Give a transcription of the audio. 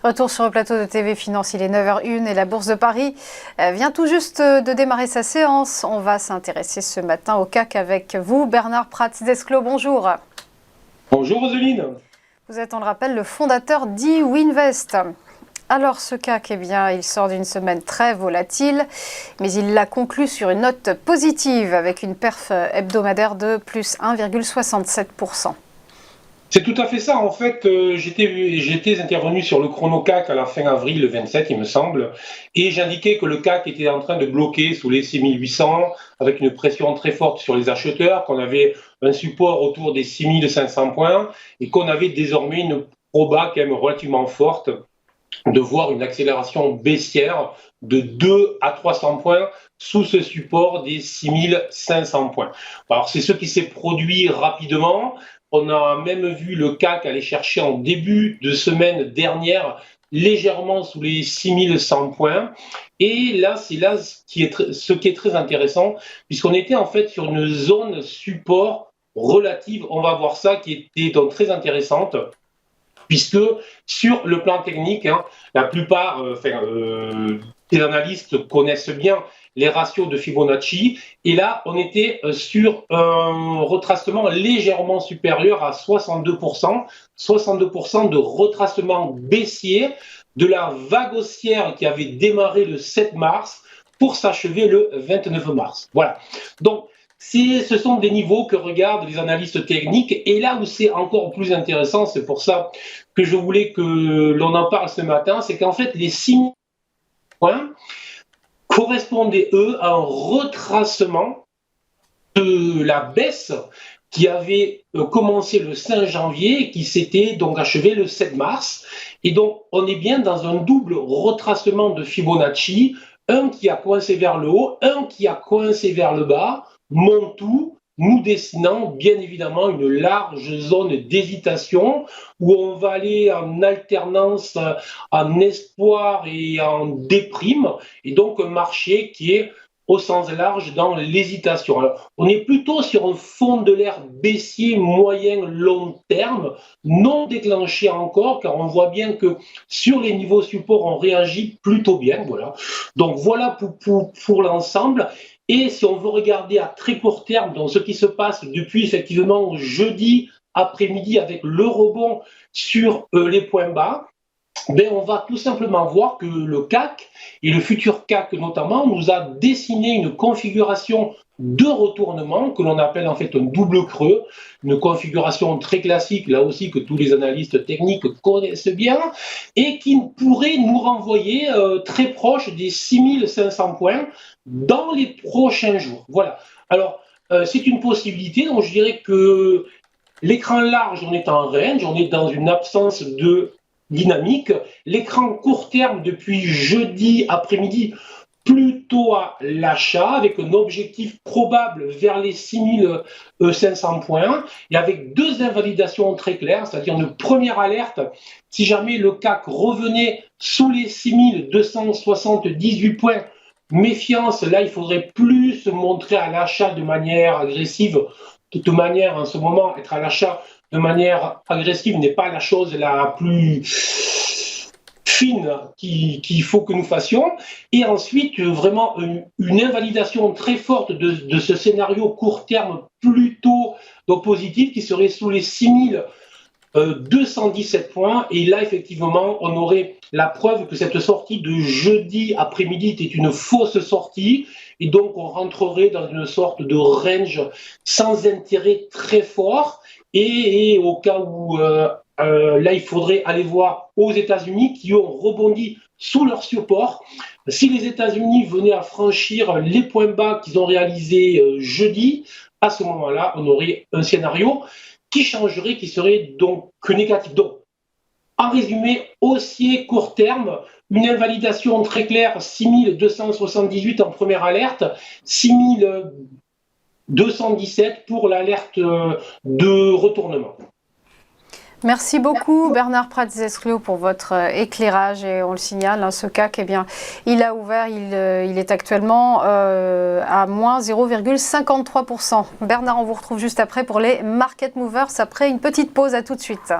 Retour sur le plateau de TV Finance, il est 9h01 et la Bourse de Paris vient tout juste de démarrer sa séance. On va s'intéresser ce matin au CAC avec vous, Bernard Prats-Desclaux. Bonjour. Bonjour Roseline. Vous êtes, on le rappelle, le fondateur d'eWinvest. Alors ce CAC, eh bien, il sort d'une semaine très volatile, mais il l'a conclu sur une note positive avec une perf hebdomadaire de plus 1,67%. C'est tout à fait ça. En fait, j'étais intervenu sur le chrono CAC à la fin avril, le 27, il me semble, et j'indiquais que le CAC était en train de bloquer sous les 6800, avec une pression très forte sur les acheteurs, qu'on avait un support autour des 6500 points, et qu'on avait désormais une proba quand même relativement forte de voir une accélération baissière de 2 à 300 points sous ce support des 6500 points. Alors, c'est ce qui s'est produit rapidement. On a même vu le CAC aller chercher en début de semaine dernière légèrement sous les 6100 points. Et là, c'est là ce qui est très intéressant, puisqu'on était en fait sur une zone support relative, on va voir ça, qui était donc très intéressante, puisque sur le plan technique, la plupart des analystes connaissent bien les ratios de Fibonacci, et là, on était sur un retracement légèrement supérieur à 62%, 62% de retracement baissier de la vague haussière qui avait démarré le 7 mars pour s'achever le 29 mars. Voilà. Donc, ce sont des niveaux que regardent les analystes techniques, et là où c'est encore plus intéressant, c'est pour ça que je voulais que l'on en parle ce matin, c'est qu'en fait les 6 points correspondaient eux à un retracement de la baisse qui avait commencé le 5 janvier et qui s'était donc achevé le 7 mars. Et donc on est bien dans un double retracement de Fibonacci, un qui a coincé vers le haut, un qui a coincé vers le bas, mon tout, nous dessinant bien évidemment une large zone d'hésitation où on va aller en alternance, en espoir et en déprime, et donc un marché qui est au sens large dans l'hésitation. Alors, on est plutôt sur un fond de l'air baissier moyen long terme, non déclenché encore, car on voit bien que sur les niveaux supports, on réagit plutôt bien. Voilà. Donc voilà pour l'ensemble. Et si on veut regarder à très court terme, donc ce qui se passe depuis effectivement jeudi après-midi avec le rebond sur les points bas, ben on va tout simplement voir que le CAC et le futur CAC notamment nous a dessiné une configuration de retournement que l'on appelle en fait un double creux, une configuration très classique là aussi que tous les analystes techniques connaissent bien et qui pourrait nous renvoyer très proche des 6500 points dans les prochains jours. Voilà. Alors c'est une possibilité, donc je dirais que l'écran large on est en range, on est dans une absence de dynamique. L'écran court terme depuis jeudi après-midi plutôt à l'achat avec un objectif probable vers les 6500 points et avec deux invalidations très claires, c'est-à-dire une première alerte si jamais le CAC revenait sous les 6278 points. Méfiance, là il faudrait plus se montrer à l'achat de manière agressive. De toute manière, en ce moment, être à l'achat de manière agressive n'est pas la chose la plus fine qu'il faut que nous fassions. Et ensuite, vraiment une invalidation très forte de ce scénario court terme plutôt donc positif qui serait sous les 6217 points. Et là, effectivement, on aurait la preuve que cette sortie de jeudi après-midi était une fausse sortie. Et donc, on rentrerait dans une sorte de range sans intérêt très fort. Et au cas où, là, il faudrait aller voir aux États-Unis qui ont rebondi sous leur support. Si les États-Unis venaient à franchir les points bas qu'ils ont réalisés jeudi, à ce moment-là, on aurait un scénario qui changerait, qui serait donc que négatif. Donc, en résumé, haussier court terme, une invalidation très claire, 6278 en première alerte, 6217 pour l'alerte de retournement. Merci beaucoup Bernard Prats-Desclaux pour votre éclairage et on le signale, ce CAC, eh bien, il a ouvert, il est actuellement à moins 0,53%. Bernard, on vous retrouve juste après pour les Market Movers après une petite pause, à tout de suite.